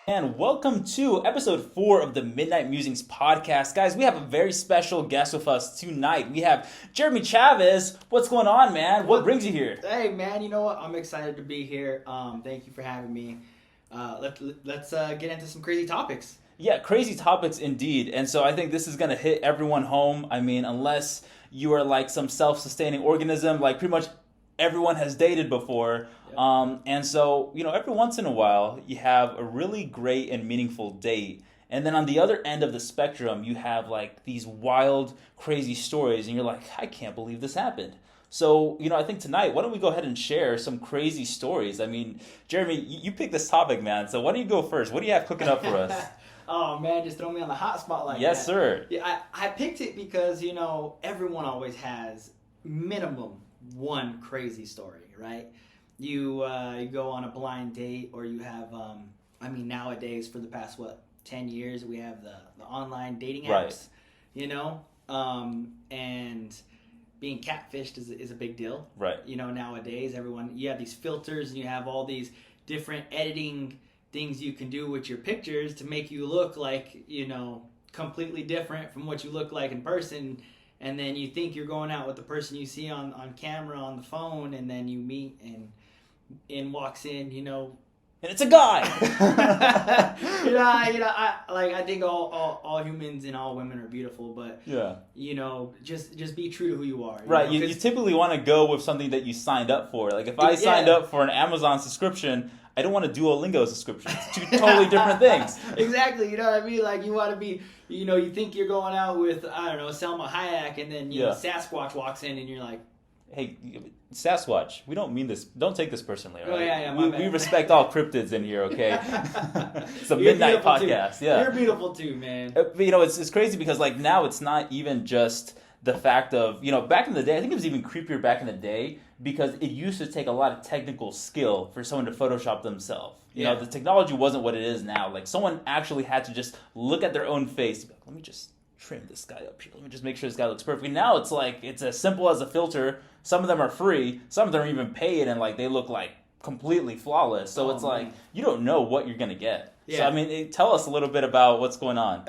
And welcome to episode 4 of the Midnight Musings podcast. Guys, we have a very special guest with us tonight. We have Jeremy Chavez. What's going on, man? What brings you here? Hey, man, you know what? I'm excited to be here. Thank you for having me. Let's get into some crazy topics. Yeah, crazy topics indeed. And so I think this is going to hit everyone home. I mean, unless you are like some self-sustaining organism, like pretty much everyone has dated before. Yep. And so, every once in a while, you have a really great and meaningful date. And then on the other end of the spectrum, you have like these wild, crazy stories. And you're like, I can't believe this happened. So, I think tonight, why don't we go ahead and share some crazy stories? I mean, Jeremy, you picked this topic, man. So why don't you go first? What do you have cooking up for us? Oh, man, just throw me on the hot spot like that. Yes, sir. Yeah, I picked it because, everyone always has minimum one crazy story, right? You go on a blind date, or you have, nowadays for the past, 10 years, we have the online dating apps, right. And being catfished is a big deal. Right. Nowadays, you have these filters and you have all these different editing things you can do with your pictures to make you look like, completely different from what you look like in person. And then you think you're going out with the person you see on camera on the phone, and then you meet and in walks in, and it's a guy. I think all humans and all women are beautiful, but yeah, just be true to who you are. Right. You typically want to go with something that you signed up for. Like if I signed up for an Amazon subscription, I don't want a Duolingo subscription. It's two totally different things. Exactly. You know what I mean? Like you want to be, you think you're going out with, I don't know, Selma Hayek, and then Sasquatch walks in and you're like, hey, Sasquatch, we don't mean this. Don't take this personally, right? Oh, yeah, we respect all cryptids in here, okay? It's a midnight podcast. Too. Yeah. You're beautiful too, man. But, it's crazy because like now it's not even just the fact of, back in the day, I think it was even creepier back in the day because it used to take a lot of technical skill for someone to Photoshop themselves. The technology wasn't what it is now. Like someone actually had to just look at their own face and be like, let me just trim this guy up here. Let me just make sure this guy looks perfect. And now it's like, it's as simple as a filter. Some of them are free. Some of them are even paid, and like they look like completely flawless. So it's like, you don't know what you're going to get. Yeah. So, tell us a little bit about what's going on.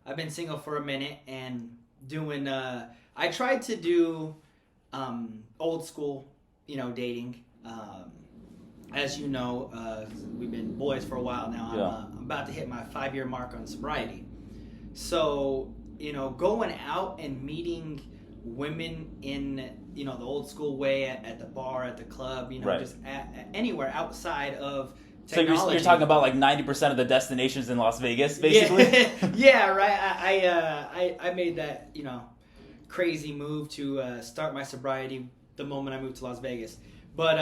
I've been single for a minute and doing, I tried to do old school, dating. As you know, we've been boys for a while now. Yeah. I'm about to hit my 5-year mark on sobriety. So, going out and meeting women in, the old school way at the bar, at the club, right. Just anywhere outside of technology. So you're talking about like 90% of the destinations in Las Vegas, basically? Yeah, right. I made that, crazy move to start my sobriety the moment I moved to Las Vegas. But,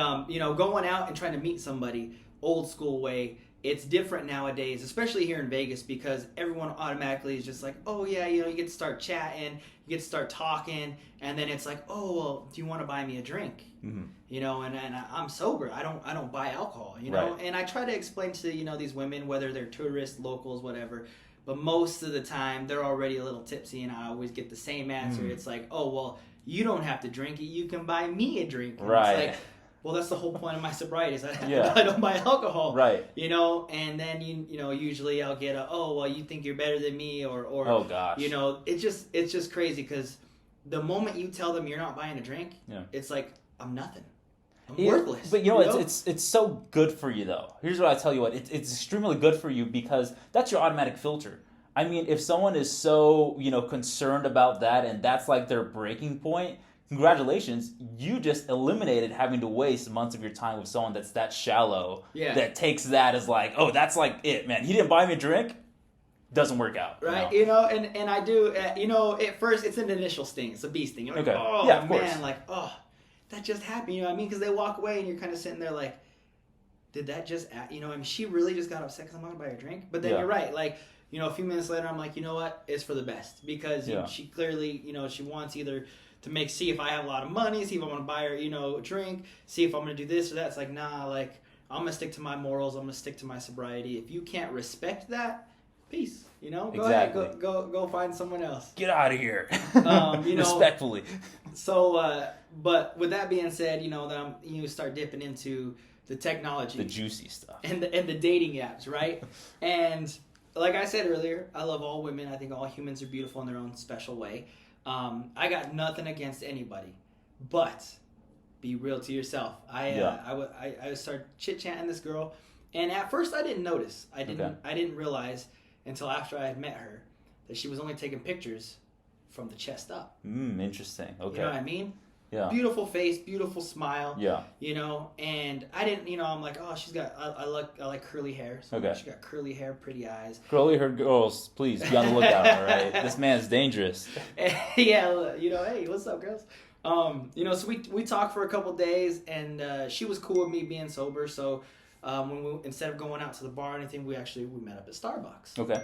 going out and trying to meet somebody old school way, it's different nowadays, especially here in Vegas, because everyone automatically is just like, oh, yeah, you get to start chatting, you get to start talking, and then it's like, oh, well, do you want to buy me a drink? Mm-hmm. And I'm sober. I don't buy alcohol, Right. And I try to explain to, these women, whether they're tourists, locals, whatever, but most of the time they're already a little tipsy, and I always get the same answer. It's like, oh, well, you don't have to drink it. You can buy me a drink. And right. It's like, well, that's the whole point of my sobriety is I don't buy alcohol. Right. And then, usually I'll get oh, well, you think you're better than me or oh, gosh. It's just crazy because the moment you tell them you're not buying a drink, it's like, I'm nothing. I'm worthless. But, it's so good for you, though. Here's what I tell you what. It's extremely good for you because that's your automatic filter. I mean, if someone is so, concerned about that and that's like their breaking point, congratulations, you just eliminated having to waste months of your time with someone that's that shallow, that takes that as like, oh, that's like it, man. He didn't buy me a drink, doesn't work out. Right, and I do, at first it's an initial sting, it's a bee sting. You're like, oh, yeah, man, course. Like, oh, that just happened, you know what I mean? Because they walk away and you're kind of sitting there like, did that just, she really just got upset because I'm not going to buy her drink? But then you're right, like, a few minutes later, I'm like, you know what, it's for the best. Because she clearly, she wants either to see if I have a lot of money, see if I want to buy her, a drink, see if I'm going to do this or that. It's like, nah, like, I'm going to stick to my morals. I'm going to stick to my sobriety. If you can't respect that, peace. Go exactly. ahead, go find someone else. Get out of here. Respectfully. So, but with that being said, then you start dipping into the technology, the juicy stuff, and the dating apps, right? And like I said earlier, I love all women. I think all humans are beautiful in their own special way. I got nothing against anybody, but be real to yourself. I started chit chatting this girl, and at first I didn't notice. I didn't realize until after I had met her that she was only taking pictures from the chest up. Interesting. Okay. You know what I mean? Yeah. Beautiful face, beautiful smile. Yeah. You know, and I didn't, I'm like, oh, she's got, I like curly hair. So she got curly hair, pretty eyes. Curly haired girls, please be on the lookout, all right? This man's dangerous. Yeah, hey, what's up, girls? So we talked for a couple days, and she was cool with me being sober. So when we, instead of going out to the bar or anything, we met up at Starbucks. Okay.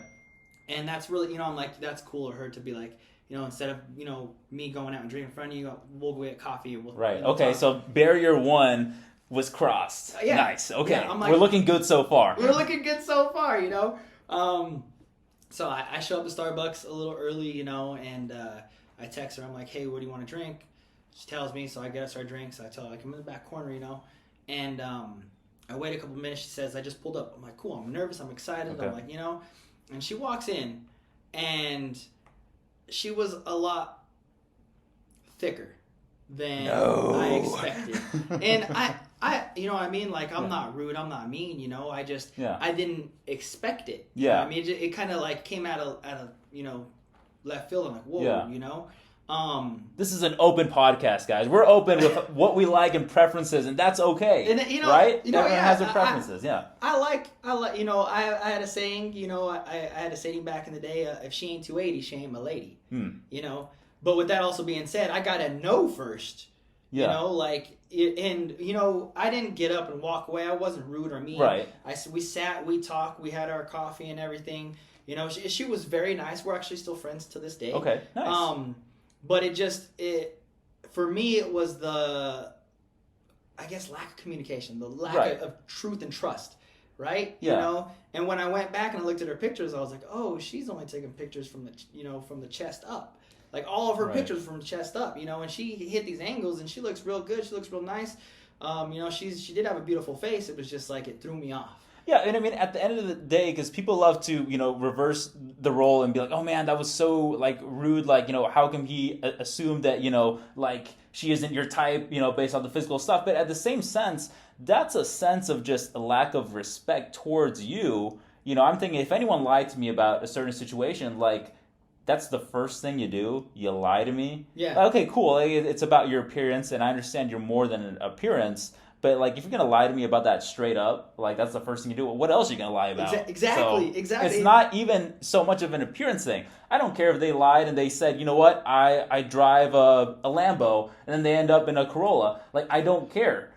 And that's really, I'm like, that's cool of her to be like, instead of, me going out and drinking in front of you, we'll go get coffee and we'll... Right. Okay, talk. So barrier one was crossed. Yeah. Nice. Okay. Yeah, I'm like, we're looking good so far. We're looking good so far, So I show up at Starbucks a little early, and I text her. I'm like, hey, what do you want to drink? She tells me, so I get us our drinks. I tell her, I'm in the back corner, and I wait a couple minutes. She says, I just pulled up. I'm like, cool. I'm nervous. I'm excited. Okay. I'm like, and she walks in, and she was a lot thicker than I expected. And I mean? Like, I'm not rude. I'm not mean, I just, I didn't expect it. Yeah. I mean, it kind of like came out of left field. I'm like, whoa, This is an open podcast, guys. We're open with what we like and preferences, and that's okay. And right? Everyone has their preferences. I like. I had a saying. I had a saying back in the day. If she ain't 280, she ain't my lady. But with that also being said, I gotta know first. Yeah. I didn't get up and walk away. I wasn't rude or mean. Right. We sat, we talked, we had our coffee and everything. She was very nice. We're actually still friends to this day. Okay. Nice. But for me, it was lack of communication, the lack of truth and trust, right? Yeah. And when I went back and I looked at her pictures, I was like, oh, she's only taking pictures from the chest up. Like all of her pictures from the chest up, and she hit these angles and she looks real good. She looks real nice. She did have a beautiful face. It was just like, it threw me off. Yeah, and I mean, at the end of the day, because people love to, reverse the role and be like, oh man, that was so, like, rude, like, how can he assume that, like, she isn't your type, based on the physical stuff, but at the same sense, that's a sense of just a lack of respect towards you. I'm thinking, if anyone lied to me about a certain situation, like, that's the first thing you do, you lie to me. Yeah. Okay, cool, it's about your appearance, and I understand you're more than an appearance. But, like, if you're going to lie to me about that straight up, like, that's the first thing you do. What else are you going to lie about? Exactly. It's not even so much of an appearance thing. I don't care if they lied and they said, you know what, I drive a Lambo, and then they end up in a Corolla. Like, I don't care.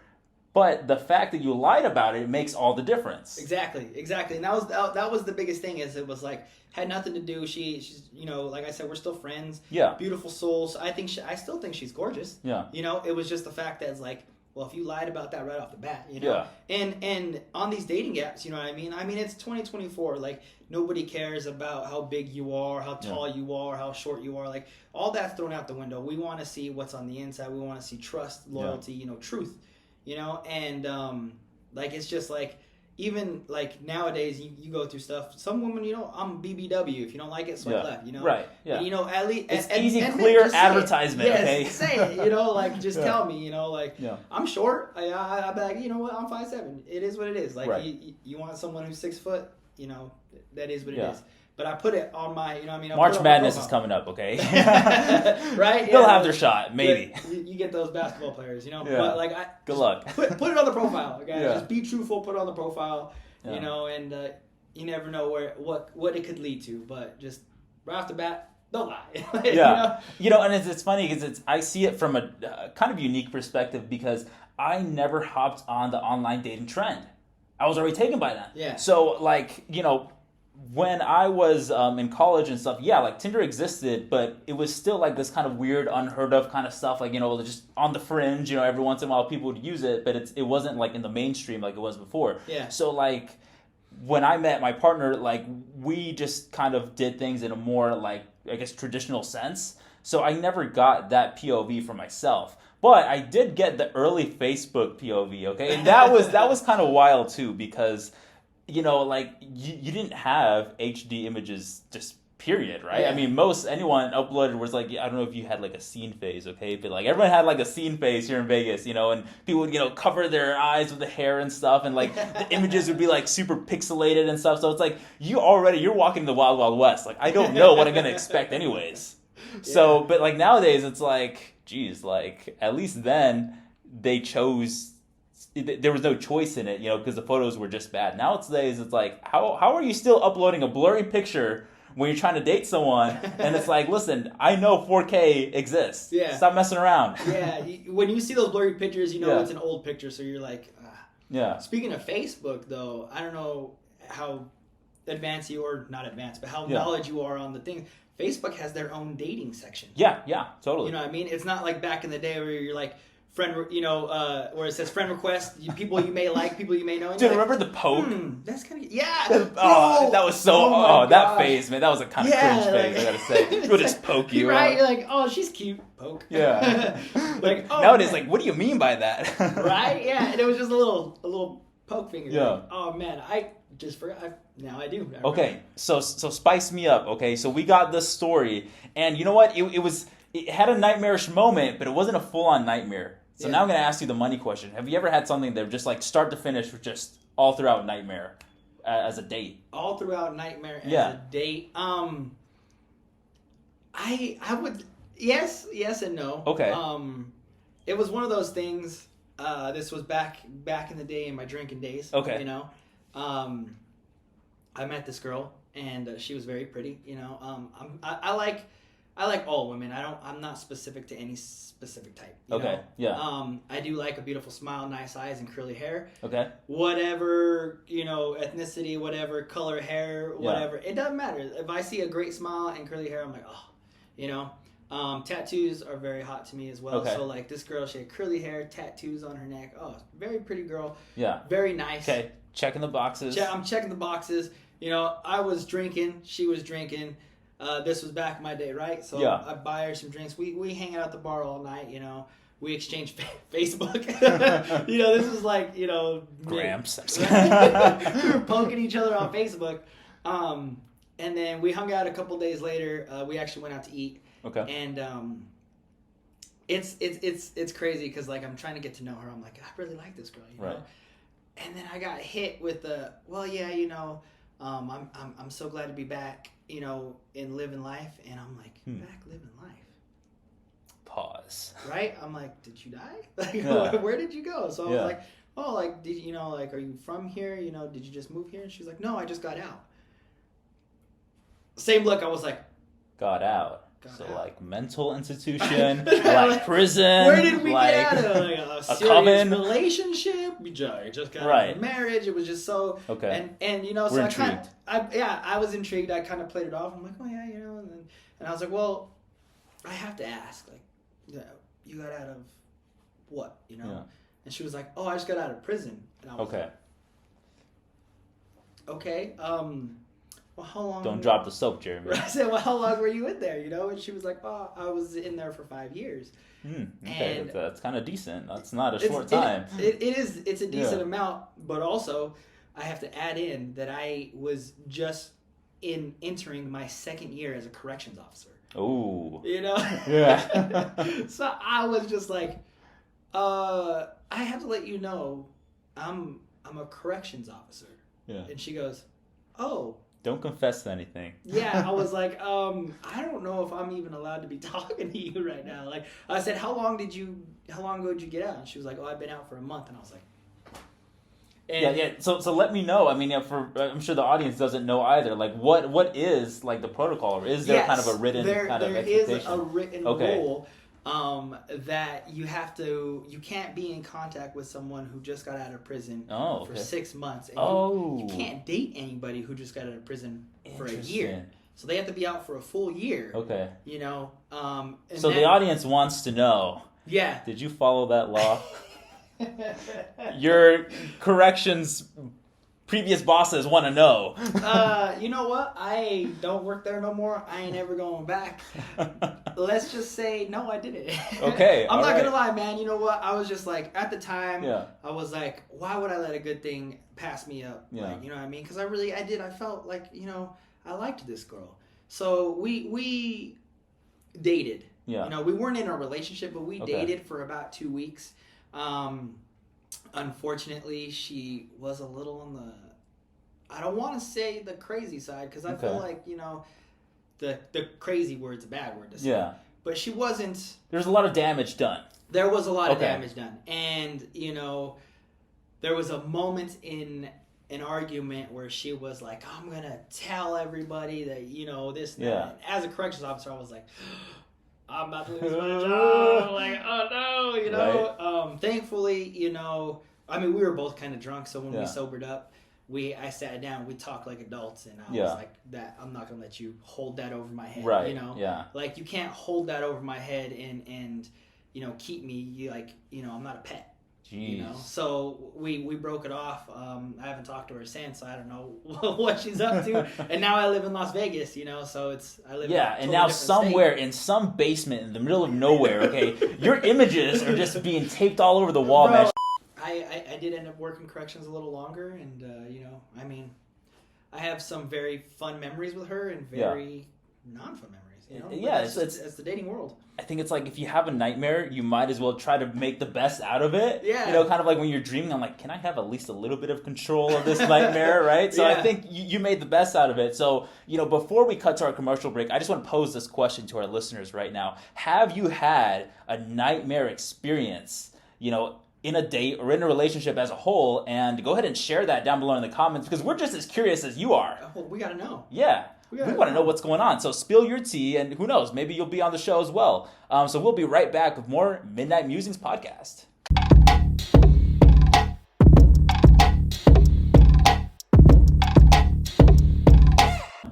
But the fact that you lied about it makes all the difference. Exactly. And that was the biggest thing, is it was, like, had nothing to do. She's, like I said, we're still friends. Yeah. Beautiful souls. I still think she's gorgeous. Yeah. It was just the fact that it's like, well, if you lied about that right off the bat, Yeah. And on these dating apps, you know what I mean? I mean, it's 2024. Like, nobody cares about how big you are, how tall you are, how short you are. Like, all that's thrown out the window. We want to see what's on the inside. We want to see trust, loyalty, truth, and like, it's just like, even like nowadays, you go through stuff. Some women, I'm BBW. If you don't like it, swipe left. Right. Yeah. And, at least it's easy, clear advertisement. Okay. Say it. Like, just tell me. Like, I'm short. I'll be like, you know what? I'm 5'7". It is what it is. Like, you want someone who's 6 foot. That is what it is. But I put it on my, March Madness is coming up, okay? Right? They'll have their shot, maybe. You get those basketball players, But like, good luck. Put it on the profile, okay? Just be truthful. Put it on the profile, and you never know what it could lead to. But just right off the bat, don't lie. And it's funny because I see it from a kind of unique perspective, because I never hopped on the online dating trend. I was already taken by that. Yeah. So like, when I was in college and stuff, like Tinder existed, but it was still like this kind of weird, unheard of kind of stuff. Like, just on the fringe, every once in a while people would use it, but it wasn't like in the mainstream like it was before. Yeah. So like, when I met my partner, like, we just kind of did things in a more, like, I guess, traditional sense. So I never got that POV for myself. But I did get the early Facebook POV, okay? And that was kind of wild too, because, you know, like, you didn't have HD images just period, right? Yeah. I mean, anyone uploaded was like, I don't know if you had like a scene phase, okay? But like everyone had like a scene phase here in Vegas, you know, and people would, you know, cover their eyes with the hair and stuff, and like the images would be like super pixelated and stuff. So it's like you're walking the Wild Wild West. Like, I don't know what I'm gonna expect anyways. Yeah. So, but like nowadays it's like, geez, like at least then they chose. There was no choice in it, you know, because the photos were just bad. Nowadays it's like, how are you still uploading a blurry picture when you're trying to date someone, and it's like, listen, I know 4K exists. Yeah. Stop messing around. Yeah. When you see those blurry pictures, you know it's an old picture, so you're like, ah. Yeah. Speaking of Facebook, though, I don't know how advanced you are, not advanced, but how knowledge you are on the thing. Facebook has their own dating section. Yeah, totally. You know what I mean? It's not like back in the day where you're like, friend, you know, where it says friend request, people you may like, people you may know. Dude, remember the poke? That's kind of, yeah. That was so, that phase, man, that was a kind of cringe phase, I gotta say. People just poke you. Right, you're like, oh, she's cute, poke. Yeah. Like, oh, nowadays, like, what do you mean by that? Right, yeah, and it was just a little poke finger. Yeah. Like, oh, man, I just forgot. Now I do. Okay, so spice me up, okay? So we got this story, and you know what? It had a nightmarish moment, but it wasn't a full-on nightmare. So now I'm going to ask you the money question. Have you ever had something that just like start to finish was just all throughout nightmare as a date? All throughout nightmare as a date? I would, yes and no. Okay. It was one of those things, this was back in the day in my drinking days. Okay. You know, I met this girl and she was very pretty, you know. I like all women. I'm not specific to any specific type. You know? Yeah. I do like a beautiful smile, nice eyes, and curly hair. Okay. Whatever, you know, ethnicity, whatever color hair, whatever. It doesn't matter. If I see a great smile and curly hair, I'm like, oh, you know. Tattoos are very hot to me as well. Okay. So like this girl, she had curly hair, tattoos on her neck. Oh, very pretty girl. Yeah. Very nice. Okay. Checking the boxes. I'm checking the boxes. You know, I was drinking. She was drinking. This was back in my day, right? So I buy her some drinks. We hang out at the bar all night, you know. We exchange Facebook. You know, this is like, you know... Gramps. We were poking each other on Facebook. And then we hung out a couple days later. We actually went out to eat. Okay. And it's crazy because, like, I'm trying to get to know her. I'm like, I really like this girl, you know? And then I got hit with the, well, yeah, you know, I'm so glad to be back, you know, in living life. And I'm like, back living life. Pause. Right? I'm like, did you die? Like, where did you go? So I was like, oh, like, did you know, like, are you from here? You know, did you just move here? And she's like, no, I just got out. Same look. I was like, got out. Like mental institution, like prison. Where did we get out of? Like a serious coven relationship. We just got out of marriage. It was just so okay. And you know, so I was intrigued. I kind of played it off. I'm like, oh yeah, you know, and I was like, well, I have to ask, like, you got out of what, you know? Yeah. And she was like, oh, I just got out of prison. And I was like, okay. Well, how long? Don't drop the soap, Jeremy. I said, well, how long were you in there? You know, and she was like, oh, I was in there for 5 years. Okay, and that's kind of decent. That's not a short time. It is. It's a decent amount, but also I have to add in that I was just entering my 2nd year as a corrections officer. Oh. You know? Yeah. So I was just like, I have to let you know, I'm a corrections officer. Yeah. And she goes, oh. Don't confess to anything. Yeah, I was like, I don't know if I'm even allowed to be talking to you right now. Like, I said, how long ago did you get out? And she was like, oh, I've been out for a month. And I was like, yeah. So let me know. I mean, I'm sure the audience doesn't know either. Like, what is like the protocol? Or is there kind of a written kind of expectation? There is a written rule. That you can't be in contact with someone who just got out of prison for 6 months. And you can't date anybody who just got out of prison for a year. So they have to be out for a full year. Okay. You know. So the audience wants to know. Yeah. Did you follow that law? Your corrections previous bosses want to know. You know what? I don't work there no more. I ain't ever going back. Let's just say, no, I didn't. Okay. I'm not going to lie, man. You know what? I was just like, at the time, I was like, why would I let a good thing pass me up? Yeah. Like, you know what I mean? Because I did. I felt like, you know, I liked this girl. So we dated. Yeah. You know, we weren't in a relationship, but we dated for about 2 weeks. Unfortunately, she was a little on the, I don't want to say the crazy side, because I feel like, you know, the crazy word's a bad word to say. Yeah. But she wasn't. There's a lot of damage done. There was a lot of damage done. And, you know, there was a moment in an argument where she was like, I'm going to tell everybody that, you know, this. Yeah. As a corrections officer, I was like, I'm about to lose my job. Like, oh no, you know. Right. Thankfully, you know, I mean, we were both kind of drunk, so when we sobered up, I sat down, we talked like adults, and I was like, that I'm not gonna let you hold that over my head. Right. You know. Yeah. Like, you can't hold that over my head and you know, keep me like, you know, I'm not a pet. Jeez. You know, so we broke it off. I haven't talked to her since, so I don't know what she's up to. And now I live in Las Vegas, you know, so I live in a and now somewhere state. In some basement in the middle of nowhere, okay, your images are just being taped all over the wall, Bro, man. I did end up working corrections a little longer, and you know, I mean, I have some very fun memories with her and very non-fun memories. You know? Yeah, it's the dating world. I think it's like, if you have a nightmare, you might as well try to make the best out of it. Yeah. You know, kind of like when you're dreaming, I'm like, can I have at least a little bit of control of this nightmare, right? So I think you made the best out of it. So, you know, before we cut to our commercial break, I just want to pose this question to our listeners right now. Have you had a nightmare experience, you know, in a date or in a relationship as a whole? And go ahead and share that down below in the comments, because we're just as curious as you are. Well, we got to know. Yeah. We want to know what's going on. So spill your tea, and who knows, maybe you'll be on the show as well. So we'll be right back with more Midnight Musings podcast.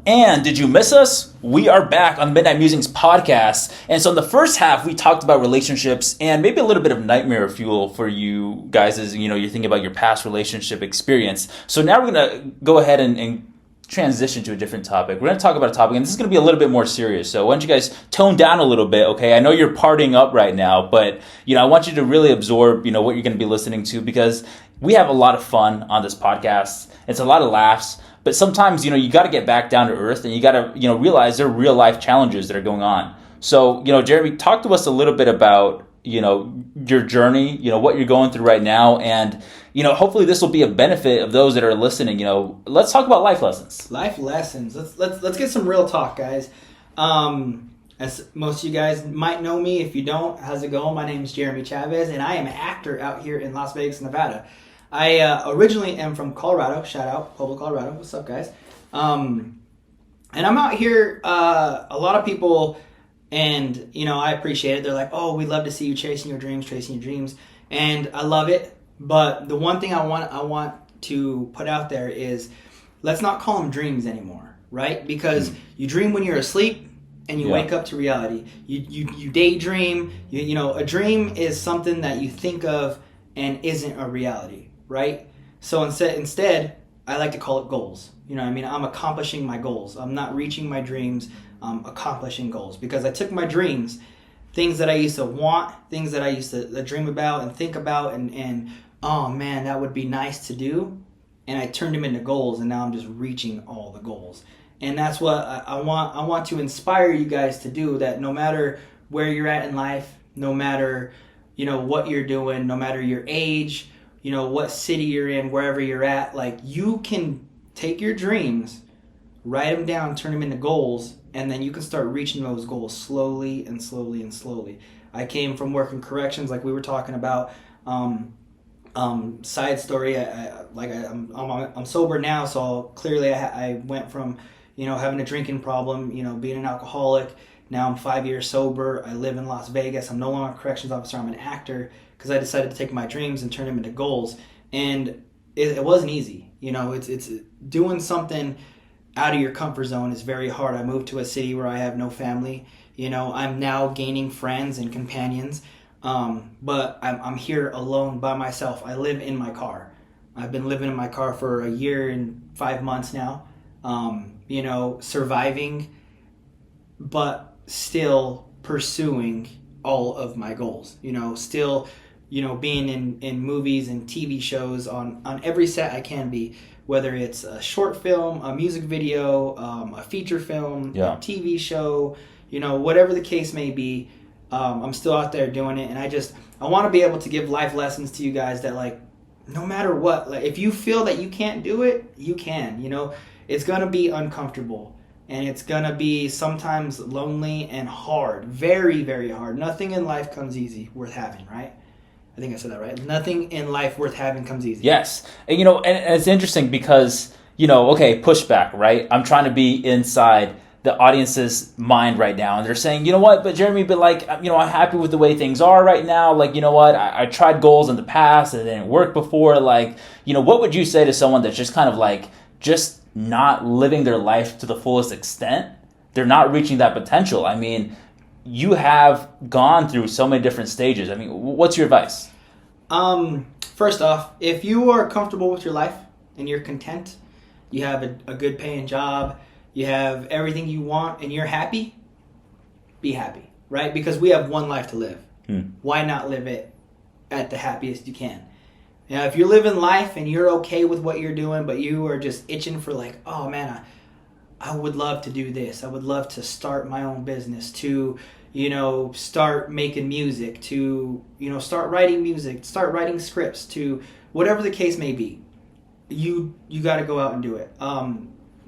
And did you miss us? We are back on the Midnight Musings podcast. And so in the first half, we talked about relationships and maybe a little bit of nightmare fuel for you guys as, you know, you're thinking about your past relationship experience. So now we're going to go ahead and transition to a different topic. We're going to talk about a topic, and this is going to be a little bit more serious. So why don't you guys tone down a little bit, okay? I know you're partying up right now, but, you know, I want you to really absorb, you know, what you're going to be listening to, because we have a lot of fun on this podcast. It's a lot of laughs, but sometimes, you know, you got to get back down to earth, and you got to, you know, realize there are real life challenges that are going on. So, you know, Jeremy, talk to us a little bit about, you know, your journey, you know, what you're going through right now, and, you know, hopefully this will be a benefit of those that are listening. You know, let's talk about life lessons. Life lessons. Let's get some real talk, guys. As most of you guys might know me, if you don't, how's it going? My name is Jeremy Chavez, and I am an actor out here in Las Vegas, Nevada. I originally am from Colorado. Shout out, Pueblo, Colorado. What's up, guys? And I'm out here. A lot of people, and you know, I appreciate it. They're like, "Oh, we'd love to see you chasing your dreams," and I love it. But the one thing I want to put out there is, let's not call them dreams anymore, right? Because you dream when you're asleep, and you wake up to reality. You daydream. You know, a dream is something that you think of and isn't a reality, right? So instead, I like to call it goals. You know what I mean? I'm accomplishing my goals. I'm not reaching my dreams. I'm accomplishing goals, because I took my dreams, things that I used to want, things that I used to dream about and think about, and oh man, that would be nice to do, and I turned them into goals, and now I'm just reaching all the goals. And that's what I want to inspire you guys to do, that no matter where you're at in life, no matter, you know, what you're doing, no matter your age, you know, what city you're in, wherever you're at, like, you can take your dreams, write them down, turn them into goals, and then you can start reaching those goals slowly and slowly and slowly. I came from working corrections, like we were talking about. Side story, I'm sober now, so clearly I went from, you know, having a drinking problem, you know, being an alcoholic. Now I'm 5 years sober. I live in Las Vegas. I'm no longer a corrections officer. I'm an actor, because I decided to take my dreams and turn them into goals. And it wasn't easy. You know, it's doing something out of your comfort zone is very hard. I moved to a city where I have no family. You know, I'm now gaining friends and companions. But I'm here alone by myself. I live in my car. I've been living in my car for a year and 5 months now. You know, surviving, but still pursuing all of my goals. You know, still, you know, being in movies and TV shows on every set I can be, whether it's a short film, a music video, a feature film, a TV show, you know, whatever the case may be. I'm still out there doing it, and I want to be able to give life lessons to you guys that, like, no matter what, like, if you feel that you can't do it, you can. You know, it's gonna be uncomfortable, and it's gonna be sometimes lonely and hard, very, very hard. Nothing in life comes easy worth having, right? I think I said that right. Nothing in life worth having comes easy. Yes, and, you know, and it's interesting because, you know, okay, pushback, right? I'm trying to be inside the audience's mind right now, and they're saying, you know what, but Jeremy, but, like, you know, I'm happy with the way things are right now. Like, you know what, I tried goals in the past and it didn't work before. Like, you know, what would you say to someone that's just kind of like just not living their life to the fullest extent? They're not reaching that potential. I mean, you have gone through so many different stages. I mean, what's your advice? First off, if you are comfortable with your life and you're content, you have a good paying job, you have everything you want, and you're happy, be happy, right? Because we have one life to live. Why not live it at the happiest you can? Now, if you're living life and you're okay with what you're doing, but you are just itching for, like, oh man, I would love to do this. I would love to start my own business, to, you know, start making music, to, you know, start writing music, start writing scripts, to whatever the case may be. You got to go out and do it.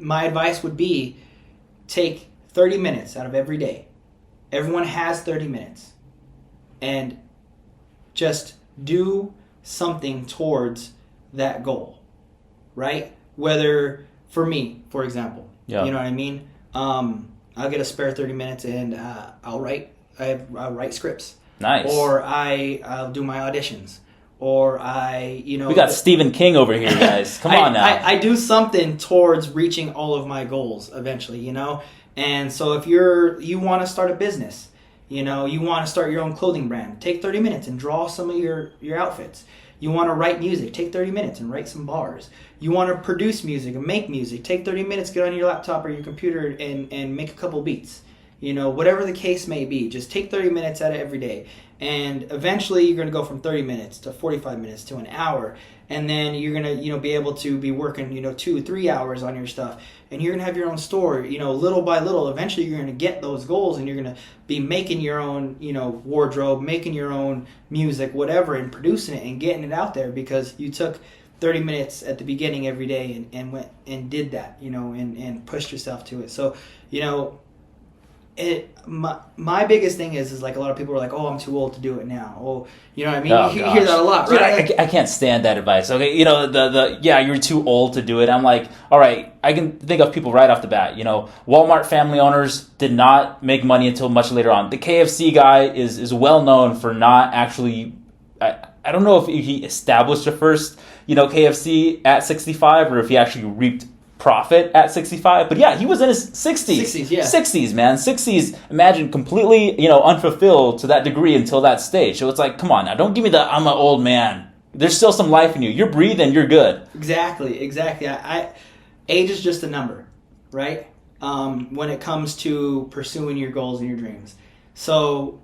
My advice would be take 30 minutes out of every day. Everyone has 30 minutes. And just do something towards that goal, right? Whether, for me, for example, you know what I mean? I'll get a spare 30 minutes and I'll write scripts. Nice. Or I'll do my auditions. Or we got Stephen King over here, guys. Come on now. I do something towards reaching all of my goals eventually, you know? And so if you want to start a business, you know, you want to start your own clothing brand, take 30 minutes and draw some of your outfits. You want to write music, take 30 minutes and write some bars. You want to produce music and make music, take 30 minutes, get on your laptop or your computer and make a couple beats. You know, whatever the case may be, just take 30 minutes out of every day. And eventually you're going to go from 30 minutes to 45 minutes to an hour. And then you're going to, you know, be able to be working, you know, 2-3 hours on your stuff. And you're going to have your own store, you know, little by little. Eventually you're going to get those goals and you're going to be making your own, you know, wardrobe, making your own music, whatever, and producing it and getting it out there because you took 30 minutes at the beginning every day and went and did that, you know, and pushed yourself to it. So, you know, my biggest thing is like a lot of people are like, oh, I'm too old to do it now. Oh, you know what I mean? You hear that a lot, right? Dude, I can't stand that advice. Okay, you know, the you're too old to do it. I'm like, all right, I can think of people right off the bat. You know, Walmart family owners did not make money until much later on. The KFC guy is well known for not actually. I don't know if he established the first, you know, KFC at 65 or if he actually reaped profit at 65, but yeah, he was in his 60s. 60s, man. 60s, imagine, completely, you know, unfulfilled to that degree until that stage. So it's like, come on now, don't give me the I'm an old man. There's still some life in you. You're breathing, you're good. Exactly. Age is just a number, right? When it comes to pursuing your goals and your dreams. So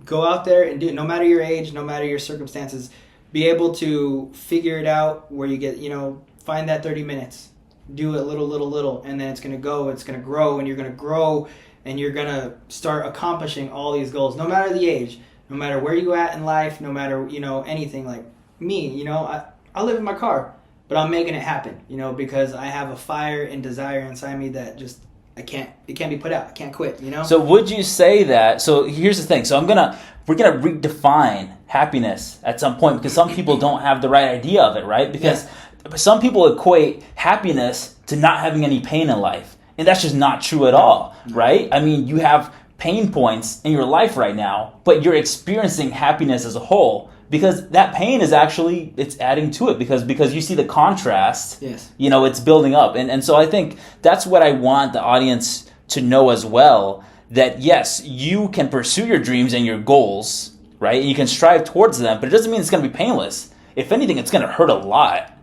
go out there and do it, no matter your age, no matter your circumstances, be able to figure it out where you get, you know, find that 30 minutes. Do it little, and then it's going to go, it's going to grow, and you're going to grow, and you're going to start accomplishing all these goals, no matter the age, no matter where you at in life, no matter, you know, anything. Like me, you know, I live in my car, but I'm making it happen, you know, because I have a fire and desire inside me that just, it can't be put out. I can't quit, you know? So would you say that, so here's the thing, so we're going to redefine happiness at some point, because some people don't have the right idea of it, right? Because some people equate happiness to not having any pain in life. And that's just not true at all, right? I mean, you have pain points in your life right now, but you're experiencing happiness as a whole because that pain is actually, it's adding to it because you see the contrast, you know, it's building up. And so I think that's what I want the audience to know as well, that yes, you can pursue your dreams and your goals, right? And you can strive towards them, but it doesn't mean it's going to be painless. If anything, it's going to hurt a lot.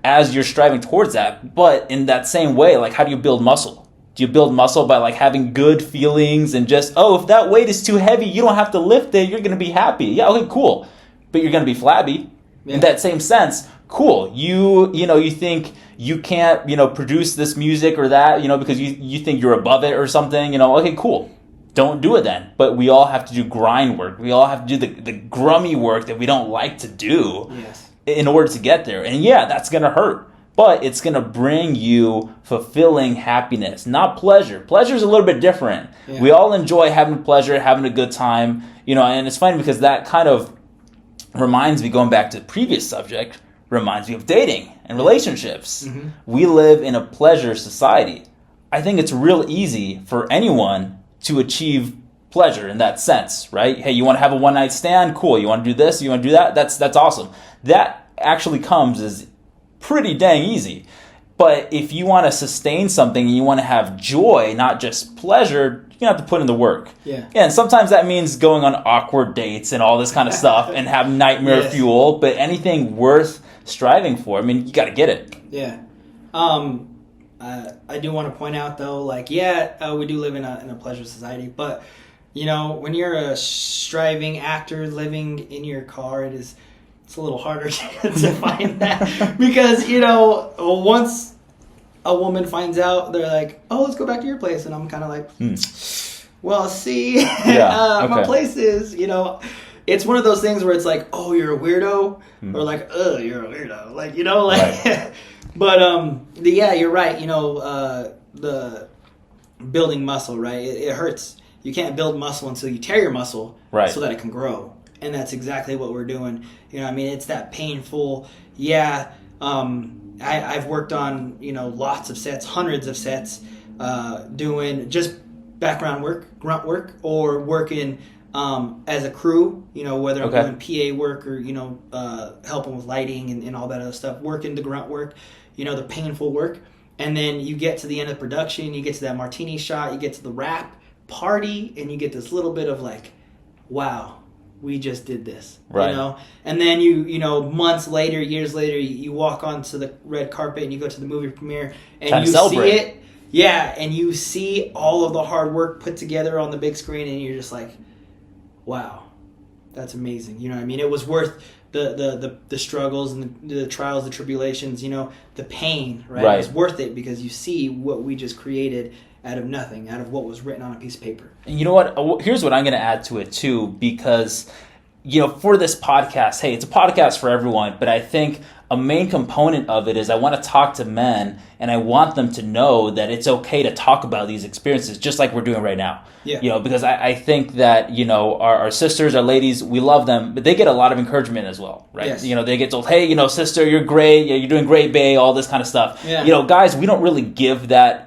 as you're striving towards that. But in that same way, like, how do you build muscle? Do you build muscle by, like, having good feelings and just, oh, if that weight is too heavy, you don't have to lift it, you're going to be happy. Yeah, okay, cool. But you're going to be flabby. In that same sense, cool. You think you can't, produce this music or that, because you think you're above it or something, okay, cool. Don't do it then. But we all have to do grind work. We all have to do the grummy work that we don't like to do in order to get there. And yeah, that's going to hurt. But it's going to bring you fulfilling happiness, not pleasure. Pleasure is a little bit different. Yeah. We all enjoy having pleasure, having a good time, and it's funny because that kind of reminds me, going back to the previous subject, reminds me of dating and relationships. Mm-hmm. We live in a pleasure society. I think it's real easy for anyone to achieve pleasure in that sense, right? Hey, you want to have a one-night stand? Cool. You want to do this? You want to do that? That's awesome. That actually comes as pretty dang easy. But if you want to sustain something and you want to have joy, not just pleasure, you have to put in the work. Yeah. And sometimes that means going on awkward dates and all this kind of stuff and have nightmare fuel. But anything worth striving for, you got to get it. Yeah. I do want to point out though, we do live in a pleasure society, but when you're a striving actor living in your car, it's a little harder to find that because once a woman finds out, they're like, oh, let's go back to your place, and I'm kind of like, well, see, my place is, it's one of those things where it's like, oh, you're a weirdo, or like, oh, you're a weirdo, right. But you're right. The building muscle, right? It hurts. You can't build muscle until you tear your muscle, so that it can grow. And that's exactly what we're doing. It's that painful. Yeah. I've worked on lots of sets, hundreds of sets, doing just background work, grunt work, or working as a crew. Whether I'm doing PA work or helping with lighting and all that other stuff, working the grunt work. The painful work. And then you get to the end of the production, you get to that martini shot, you get to the wrap party, and you get this little bit of like, wow, we just did this. Right. And then you months later, years later, you walk onto the red carpet and you go to the movie premiere and you see it. Yeah, and you see all of the hard work put together on the big screen, and you're just like, wow, that's amazing. It was worth the struggles and the trials, the tribulations, the pain, right? It was worth it because you see what we just created out of nothing, out of what was written on a piece of paper. And you know what? Here's what I'm going to add to it too, because, for this podcast, hey, it's a podcast for everyone, but I think a main component of it is I want to talk to men, and I want them to know that it's okay to talk about these experiences just like we're doing right now. Yeah. Because I think that, our sisters, our ladies, we love them, but they get a lot of encouragement as well, right? Yes. They get told, hey, sister, you're great. Yeah, you're doing great, babe, all this kind of stuff. Yeah. Guys, we don't really give that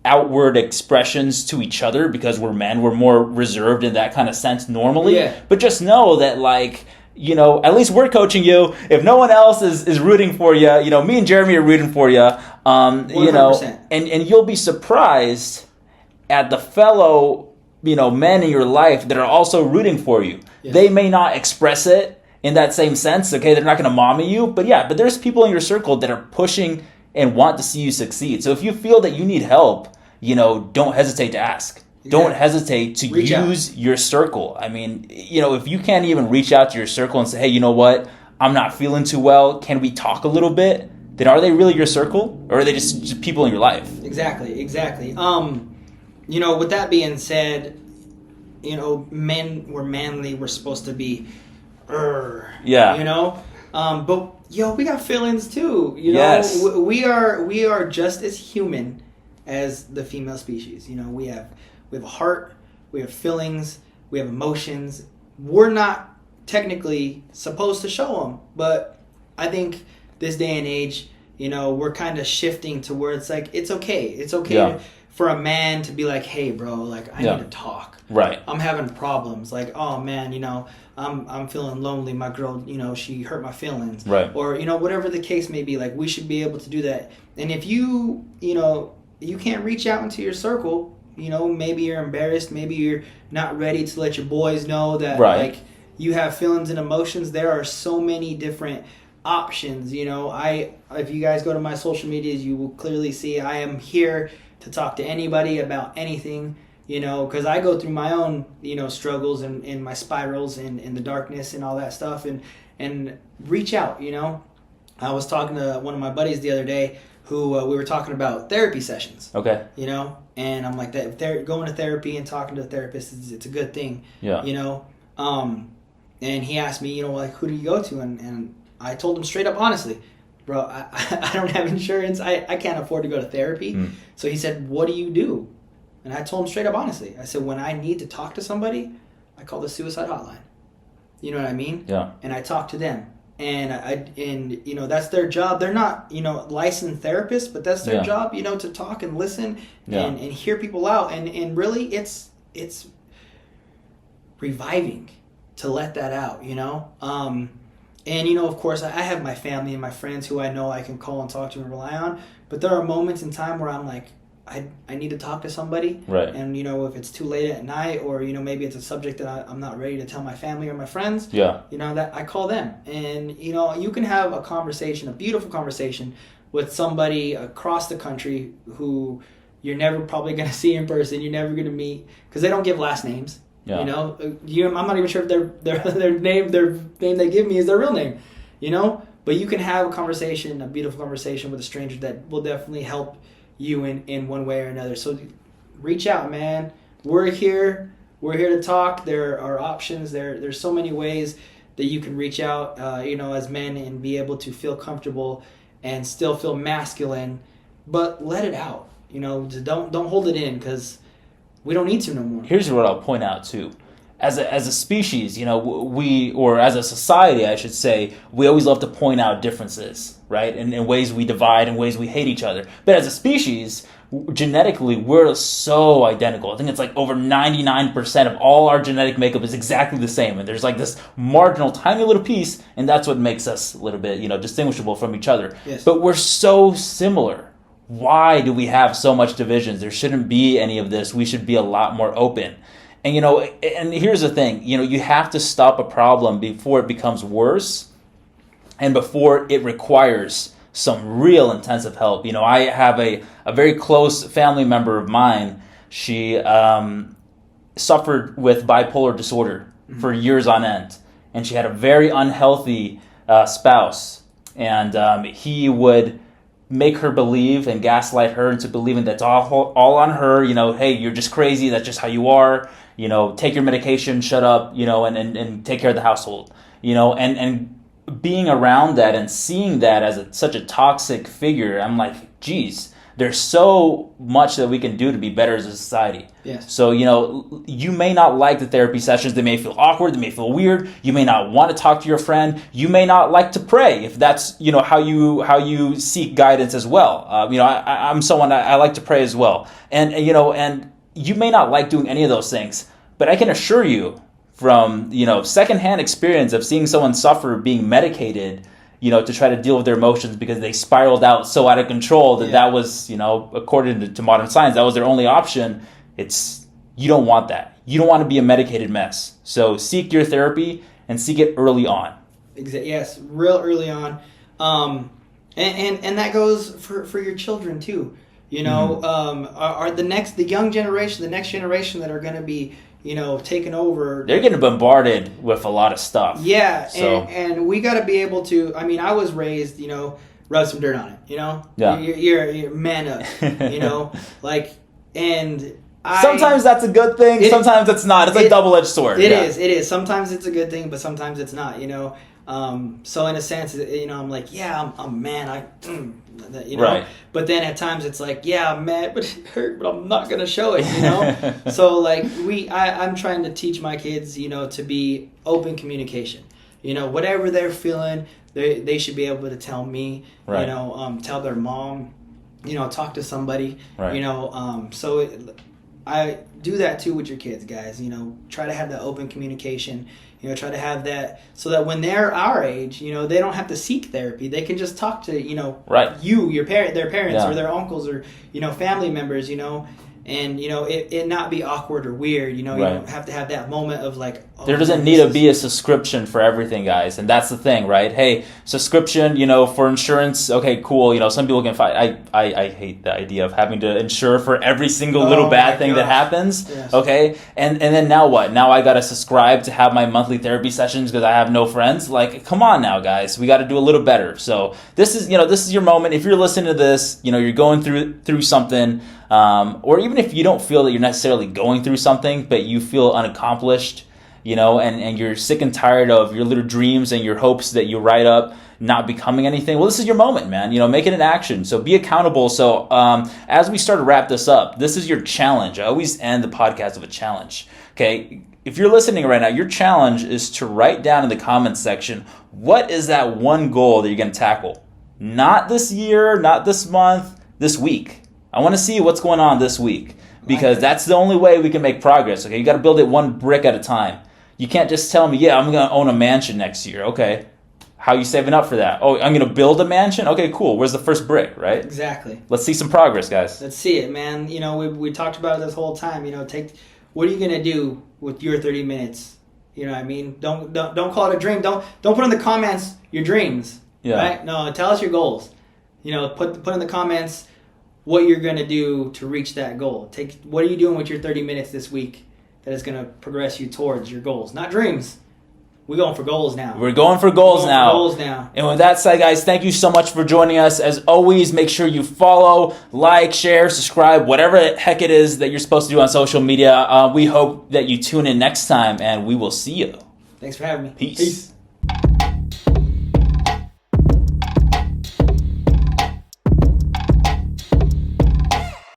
outward expressions to each other because we're men. We're more reserved in that kind of sense normally. Yeah. But just know that, at least we're coaching you. If no one else is rooting for you, me and Jeremy are rooting for you. 100%. And you'll be surprised at the fellow, men in your life that are also rooting for you. Yes. They may not express it in that same sense. Okay, they're not going to mommy you, but there's people in your circle that are pushing and want to see you succeed. So if you feel that you need help, don't hesitate to ask. Yeah. Don't hesitate to use your circle. If you can't even reach out to your circle and say, hey, you know what? I'm not feeling too well. Can we talk a little bit? Then are they really your circle? Or are they just people in your life? Exactly. With that being said, men were manly. We're supposed to be, but, we got feelings too. Yes. We are just as human as the female species. We have a heart, we have feelings, we have emotions. We're not technically supposed to show them, but I think this day and age, we're kind of shifting to where it's like, it's okay for a man to be like, hey, bro, I need to talk. Right. I'm having problems. Like, oh man, I'm feeling lonely. My girl, she hurt my feelings. Right. Or, whatever the case may be, we should be able to do that. And if you can't reach out into your circle, maybe you're embarrassed, maybe you're not ready to let your boys know that you have feelings and emotions. There are so many different options. You know, if you guys go to my social medias, you will clearly see I am here to talk to anybody about anything. You know, because I go through my own, you know, struggles and my spirals and the darkness and all that stuff, and reach out. You know, I was talking to one of my buddies the other day who we were talking about therapy sessions. Okay. You know, and I'm like, that if they're going to therapy and talking to a therapist, it's a good thing. Yeah. You know, and he asked me, you know, like, who do you go to? And I told him straight up, honestly, bro, I don't have insurance. I can't afford to go to therapy. So he said, what do you do? And I told him straight up, honestly. I said, when I need to talk to somebody, I call the suicide hotline. You know what I mean? Yeah. And I talk to them. And you know, that's their job. They're not, you know, licensed therapists, but that's their job, you know, to talk and listen and hear people out. And really, it's reviving to let that out, you know? And, you know, of course, I have my family and my friends who I know I can call and talk to and rely on. But there are moments in time where I'm like, I need to talk to somebody. Right. And, you know, if it's too late at night or, you know, maybe it's a subject that I'm not ready to tell my family or my friends. Yeah. You know, that I call them. And, you know, you can have a conversation, a beautiful conversation with somebody across the country who you're never probably going to see in person. You're never going to meet because they don't give last names. Yeah. You know, I'm not even sure if their name they give me is their real name, you know, but you can have a beautiful conversation with a stranger that will definitely help you in one way or another. So reach out, man. We're here to talk. There are options. There's so many ways that you can reach out, you know, as men and be able to feel comfortable and still feel masculine, but let it out, you know, don't hold it in because we don't need to no more. Here's what I'll point out too. As a species, you know, or as a society, I should say, we always love to point out differences, right? In ways we divide and ways we hate each other. But as a species, genetically, we're so identical. I think it's like over 99% of all our genetic makeup is exactly the same. And there's like this marginal, tiny little piece, and that's what makes us a little bit, you know, distinguishable from each other. Yes. But we're so similar. Why do we have so much divisions? There shouldn't be any of this. We should be a lot more open. And, you know, and here's the thing, you know, you have to stop a problem before it becomes worse and before it requires some real intensive help. You know, I have a very close family member of mine. She suffered with bipolar disorder for years on end. And she had a very unhealthy spouse. And he would make her believe and gaslight her into believing that's all on her. You know, hey, you're just crazy. That's just how you are. You know, take your medication, shut up, you know, and take care of the household. You know, and being around that and seeing that as such a toxic figure, I'm like, geez, there's so much that we can do to be better as a society. Yes. So, you know, you may not like the therapy sessions. They may feel awkward. They may feel weird. You may not want to talk to your friend. You may not like to pray if that's, you know, how you seek guidance as well. You know, I'm someone, I like to pray as well. And, you know, and you may not like doing any of those things, but I can assure you from, you know, secondhand experience of seeing someone suffer being medicated, you know, to try to deal with their emotions because they spiraled out so out of control that was, you know, according to modern science, that was their only option. You don't want that. You don't want to be a medicated mess. So seek your therapy and seek it early on. Yes, real early on. And that goes for your children too. You know, are the next generation that are going to be, you know, taken over. They're getting bombarded with a lot of stuff. Yeah, so. and we got to be able to. I mean, I was raised, you know, rub some dirt on it. You know, yeah, you're man up. You know, like, and sometimes that's a good thing. Sometimes it's not. It's a double-edged sword. It is. Sometimes it's a good thing, but sometimes it's not. You know. So in a sense, you know, I'm like, yeah, I'm man. You know. Right. But then at times it's like, yeah, I'm mad, but it hurt, but I'm not gonna show it. You know. So like I'm trying to teach my kids, you know, to be open communication. You know, whatever they're feeling, they should be able to tell me. Right. You know, tell their mom. You know, talk to somebody. Right. You know, I do that too with your kids, guys. You know, try to have that open communication. You know, try to have that so that when they're our age, you know, they don't have to seek therapy. They can just talk to, you know, their parents or their uncles or, you know, family members, you know, and it not be awkward or weird. You don't have to have that moment of like, there doesn't need to be a subscription for everything, guys, and that's the thing, right? Hey, subscription, for insurance, okay, cool. Some people can fight. I hate the idea of having to insure for every single little bad thing that happens. Yes. Okay, and then now what? Now I gotta subscribe to have my monthly therapy sessions because I have no friends. Like, come on now, guys, we got to do a little better. So this is your moment. If you're listening to this, you're going through something, or even if you don't feel that you're necessarily going through something, but you feel unaccomplished. And you're sick and tired of your little dreams and your hopes that you write up not becoming anything. Well, this is your moment, man. Make it an action. So be accountable. So as we start to wrap this up, this is your challenge. I always end the podcast with a challenge. Okay? If you're listening right now, your challenge is to write down in the comments section, what is that one goal that you're going to tackle? Not this year, not this month, this week. I want to see what's going on this week because that's the only way we can make progress. Okay? You got to build it one brick at a time. You can't just tell me, yeah, I'm going to own a mansion next year. Okay. How are you saving up for that? Oh, I'm going to build a mansion? Okay, cool. Where's the first brick, right? Exactly. Let's see some progress, guys. Let's see it, man. We talked about it this whole time. What are you going to do with your 30 minutes? You know what I mean? Don't call it a dream. Don't put in the comments your dreams. Yeah. Right? No, tell us your goals. Put in the comments what you're going to do to reach that goal. What are you doing with your 30 minutes this week that is going to progress you towards your goals? Not dreams. We're going for goals now. We're going for goals now. And with that said, guys, thank you so much for joining us. As always, make sure you follow, like, share, subscribe, whatever the heck it is that you're supposed to do on social media. We hope that you tune in next time, and we will see you. Thanks for having me. Peace.